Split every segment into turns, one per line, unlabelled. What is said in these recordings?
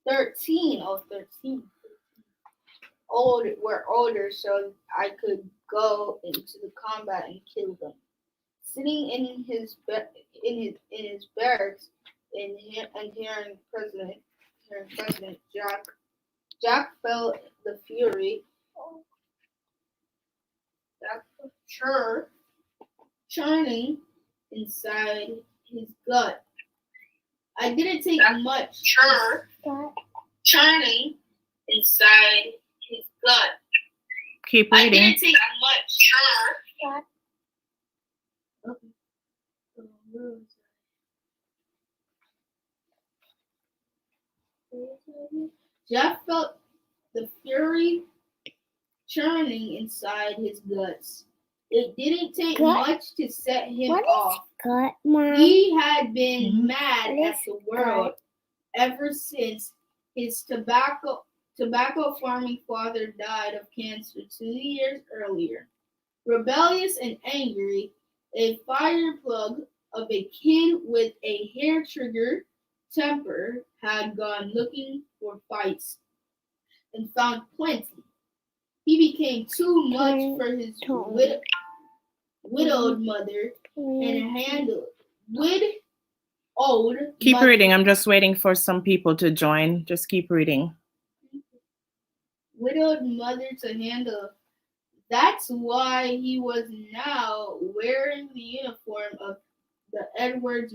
13. Oh, 13. Old were older, so I could go into the combat and kill them. Sitting in his barracks and hearing President Jack felt the fury Jack chur churning inside his gut. I didn't take much churning inside his gut.
Keep
I
reading.
didn't take much churn. Okay. So where was I? Jeff felt the fury churning inside his guts. It didn't take much to set him off. He had been mad at the world ever since his tobacco farming father died of cancer 2 years earlier. Rebellious and angry, a fireplug of a kid with a hair trigger temper had gone looking for fights and found plenty. He became too much for his widowed mother and handled
Keep
mother.
reading. I'm just waiting for some people to join. Just keep reading.
Widowed mother to handle. That's why he was now wearing the uniform of the Edwards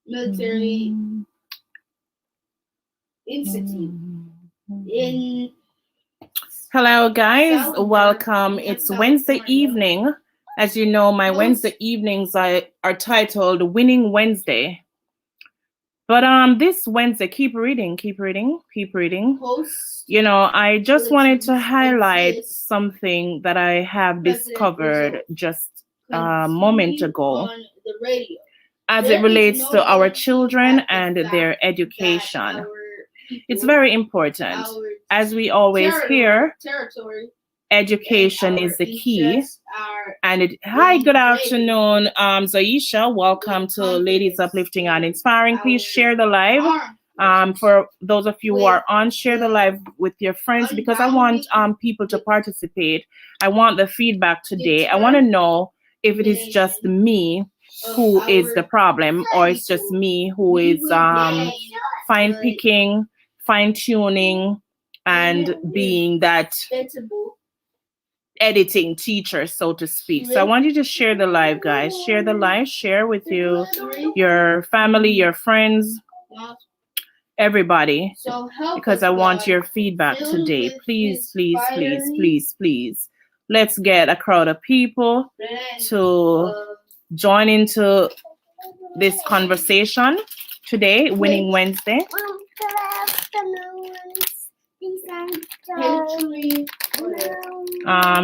military institute.
Hello, guys. Welcome. It's Wednesday evening. As you know, my Wednesday evenings are titled Winning Wednesday. But this Wednesday, keep reading. You know, I just wanted to highlight something that I have discovered just a moment ago as it relates to our children and their education. It's very important. As we always hear, education is the key. And hi, good afternoon, Zaisha. Welcome to Ladies Uplifting and Inspiring. Please share the live. For those of you who are on, share the live with your friends because I want people to participate. I want the feedback today. I want to know if it is just me who is the problem or it's just me who is fine picking, fine tuning, and being that editing teacher, so to speak. So I want you to share the live, guys. Share the live, share with your family, your friends, everybody, because I want your feedback today. Please. Let's get a crowd of people to join into this conversation today, Winning Wednesday.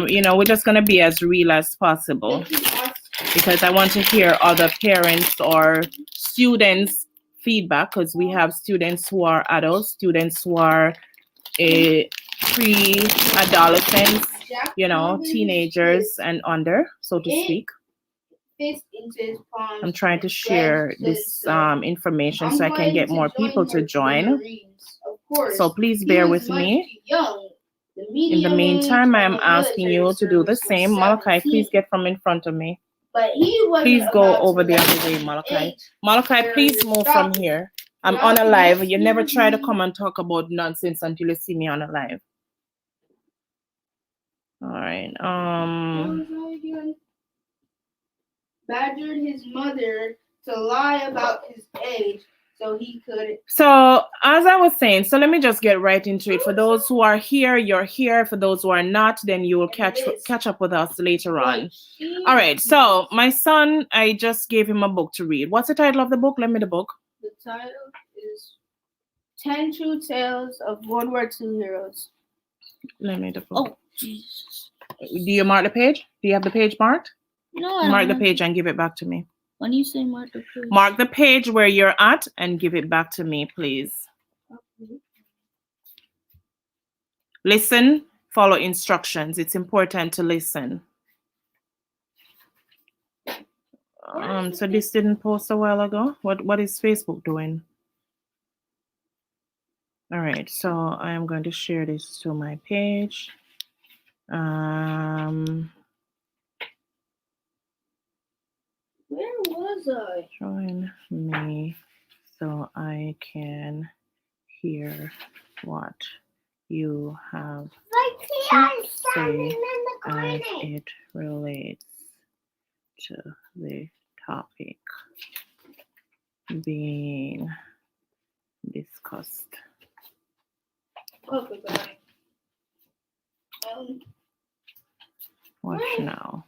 You know, we're just gonna be as real as possible because I want to hear other parents or students' feedback because we have students who are adults, students who are pre-adolescents, you know, teenagers and under, so to speak. I'm trying to share this information so I can get more people to join. So please bear with me. In the meantime, I'm asking you to do the same. Malachi, please get from in front of me. Please go over the other way, Malachi. Malachi, please move from here. I'm on a live. You never try to come and talk about nonsense until you see me on a live. All right.
Badgered his mother to lie about his age so he could.
So as I was saying, so let me just get right into it. For those who are here, you're here. For those who are not, then you will catch up with us later on. All right. So my son, I just gave him a book to read. What's the title of the book? Lend me the book.
The title is 10 True Tales of World War II Heroes.
Lend me the book.
Oh, Jesus.
Do you mark the page? Do you have the page marked?
No.
Mark the page and give it back to me.
When you say mark the page?
Mark the page where you're at and give it back to me, please.
Okay.
Listen, follow instructions. It's important to listen. So this didn't post a while ago. What is Facebook doing? All right, so I am going to share this to my page.
Where was I?
Join me so I can hear what you have to say as it relates to the topic being discussed.
Okay, got it.
Watch now.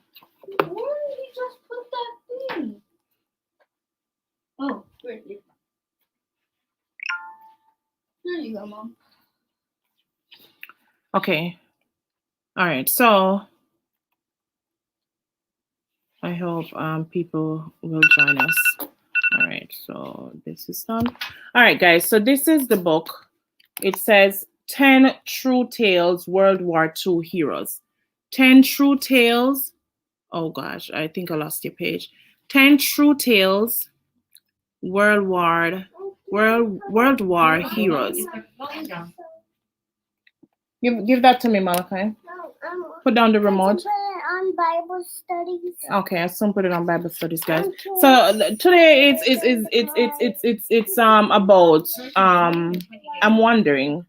Where did he just put that thing? Oh, where is it? There you go, Mom.
Okay. All right. So I hope people will join us. All right. So this is done. All right, guys. So this is the book. It says 10 True Tales World War II Heroes. 10 True Tales. Oh gosh, I think I lost your page. 10 True Tales World War Heroes. Give that to me, Malachi. Put down the remote.
Put it on Bible studies.
Okay, I soon put it on Bible studies, guys. So today it's about I'm wondering,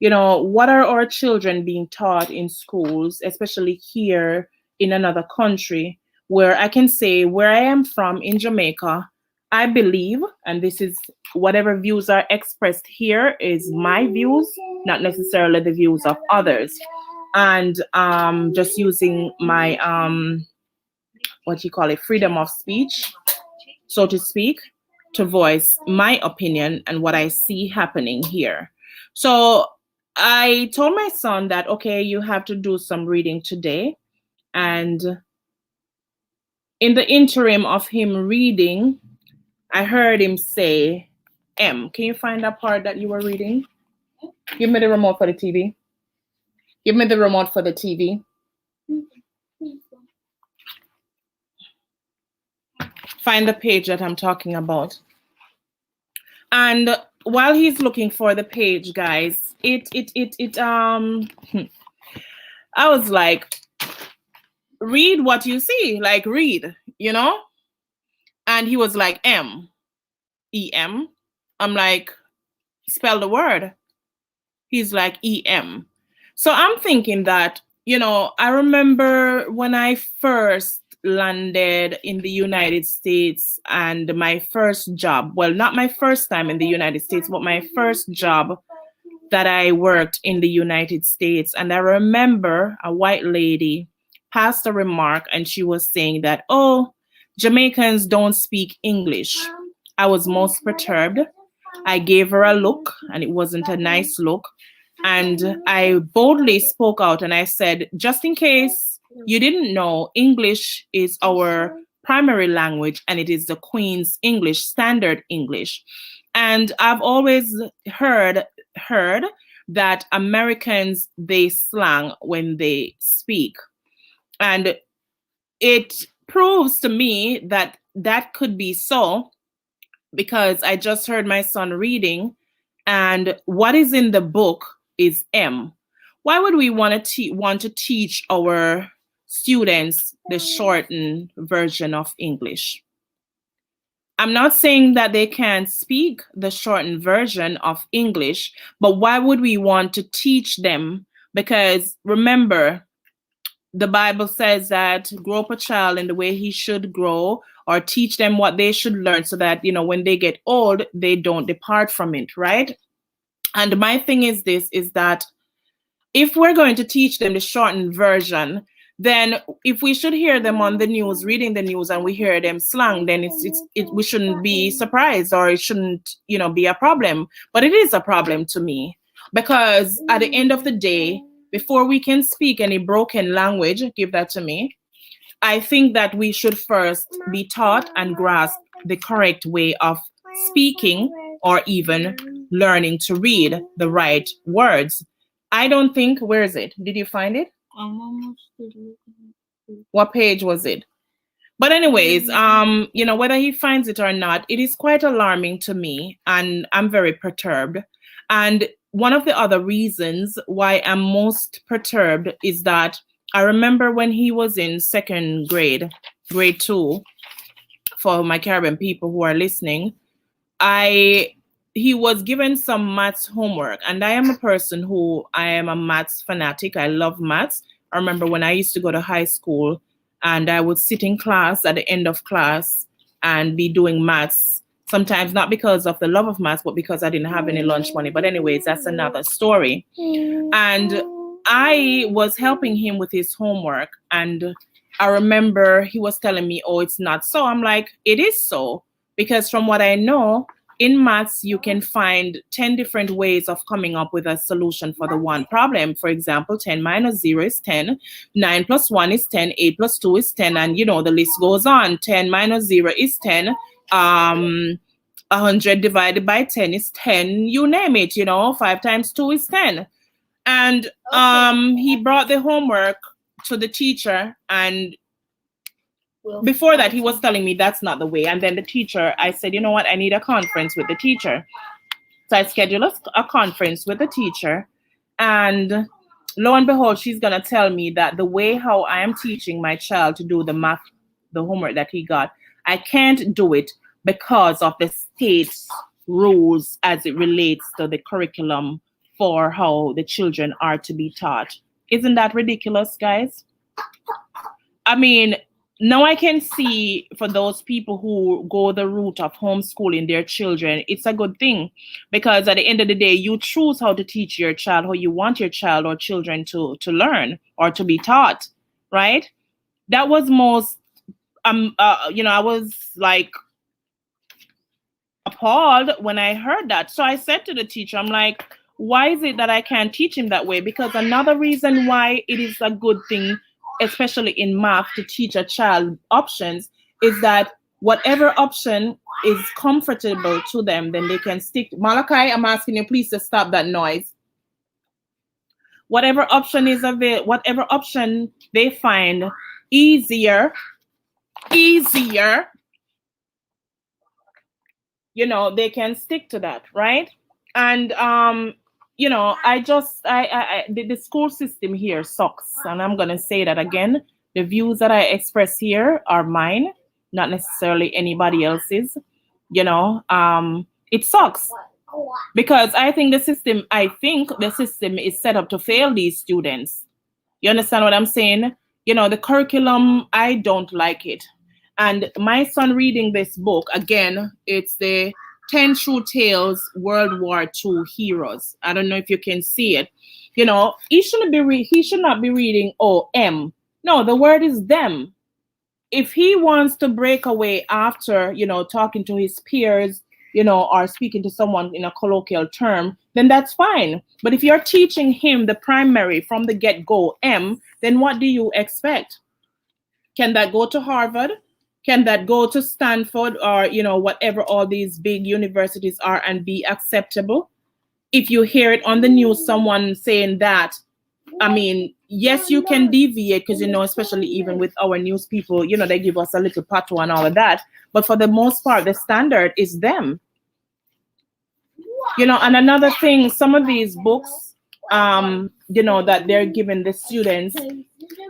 what are our children being taught in schools, especially here in another country, where I can say where I am from in Jamaica, I believe, and this is whatever views are expressed here is my views, not necessarily the views of others. And just using my freedom of speech, so to speak, to voice my opinion and what I see happening here. So I told my son that, okay, you have to do some reading today. And in the interim of him reading, I heard him say M. Can you find that part that you were reading? Give me the remote for the TV. Give me the remote for the TV. Find the page that I'm talking about. And while he's looking for the page, guys, I was like, read what you see, like read, And he was like, E-M. I'm like, spell the word. He's like, E-M. So I'm thinking that, I remember when I first landed in the United States and my first job, well, not my first time in the United States, but my first job that I worked in the United States. And I remember a white lady passed a remark and she was saying that, oh, Jamaicans don't speak English. I was most perturbed. I gave her a look and it wasn't a nice look. And I boldly spoke out and I said, just in case you didn't know, English is our primary language and it is the Queen's English, standard English. And I've always heard that Americans, they slang when they speak. And it proves to me that that could be so, because I just heard my son reading, and what is in the book is M. Why would we want to teach our students the shortened version of English? I'm not saying that they can't speak the shortened version of English, but why would we want to teach them? Because remember, the Bible says that grow up a child in the way he should grow, or teach them what they should learn so that, when they get old, they don't depart from it, right? And my thing is this, is that if we're going to teach them the shortened version, then if we should hear them on the news, reading the news, and we hear them slang, then we shouldn't be surprised, or it shouldn't, be a problem. But it is a problem to me, because at the end of the day, before we can speak any broken language, give that to me, I think that we should first be taught and grasp the correct way of speaking, or even learning to read the right words. I don't think, where is it? Did you find it? What page was it? But anyways, whether he finds it or not, it is quite alarming to me, and I'm very perturbed. And one of the other reasons why I'm most perturbed is that I remember when he was in second grade, grade 2, for my Caribbean people who are listening, he was given some maths homework, and I am a person who I am a maths fanatic. I love maths. I remember when I used to go to high school and I would sit in class at the end of class and be doing maths. Sometimes not because of the love of maths, but because I didn't have any lunch money. But anyways, that's another story. And I was helping him with his homework, and I remember he was telling me, oh, it's not so. I'm like, it is so, because from what I know, in maths, you can find 10 different ways of coming up with a solution for the one problem. For example, 10 minus 0 is 10, 9 plus 1 is 10, 8 plus 2 is 10, and the list goes on. 10 minus 0 is 10, 100 divided by 10 is 10, you name it, 5 times 2 is 10. And he brought the homework to the teacher, and before that, he was telling me that's not the way. And then the teacher, I said, you know what, I need a conference with the teacher. So I scheduled a conference with the teacher. And lo and behold, she's going to tell me that the way how I am teaching my child to do the math, the homework that he got, I can't do it because of the state's rules as it relates to the curriculum for how the children are to be taught. Isn't that ridiculous, guys? I mean, now I can see for those people who go the route of homeschooling their children, it's a good thing, because at the end of the day, you choose how to teach your child, how you want your child or children to learn or to be taught, right? That was most, I was like appalled when I heard that. So I said to the teacher, I'm like, why is it that I can't teach him that way? Because another reason why it is a good thing, especially in math, to teach a child options is that whatever option is comfortable to them, then they can stick. Malachi, I'm asking you please to stop that noise. Whatever option is available, whatever option they find easier, they can stick to that, right? And the school system here sucks, and I'm gonna say that again. The views that I express here are mine, not necessarily anybody else's. It sucks because I think the system is set up to fail these students. You understand what I'm saying? The curriculum, I don't like it. And my son reading this book, again, it's the 10 True Tales World War II Heroes. I don't know if you can see it. He should not be reading M. No, the word is them. If he wants to break away after, talking to his peers, or speaking to someone in a colloquial term, then that's fine. But if you're teaching him the primary from the get-go, M, then what do you expect? Can that go to Harvard? Can that go to Stanford or, whatever all these big universities are and be acceptable? If you hear it on the news, someone saying that, I mean, yes, you can deviate because, especially even with our news people, they give us a little patois and all of that. But for the most part, the standard is them. And another thing, some of these books, that they're giving the students,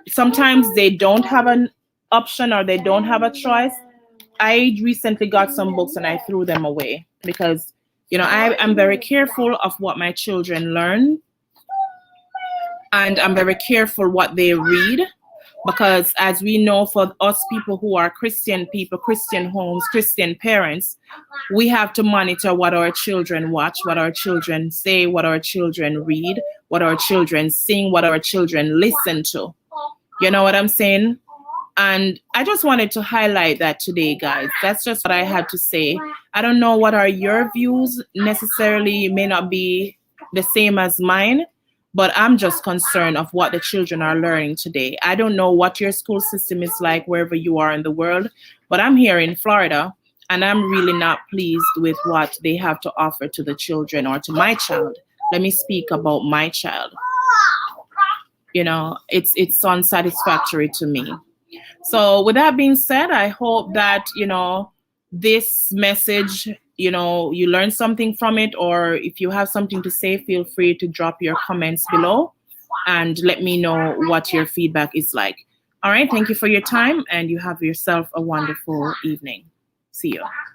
sometimes they don't have an option or they don't have a choice. I recently got some books and I threw them away because, I'm very careful of what my children learn. And I'm very careful what they read, because as we know, for us people who are Christian people, Christian homes, Christian parents, we have to monitor what our children watch, what our children say, what our children read, what our children sing, what our children listen to. You know what I'm saying? And I just wanted to highlight that today, guys. That's just what I had to say. I don't know what are your views. Necessarily may not be the same as mine, but I'm just concerned of what the children are learning today. I don't know what your school system is like wherever you are in the world, but I'm here in Florida, and I'm really not pleased with what they have to offer to the children or to my child. Let me speak about my child. It's unsatisfactory to me. So with that being said, I hope that, this message you learn something from it, or if you have something to say, feel free to drop your comments below and let me know what your feedback is like. All right, thank you for your time, and you have yourself a wonderful evening. See you.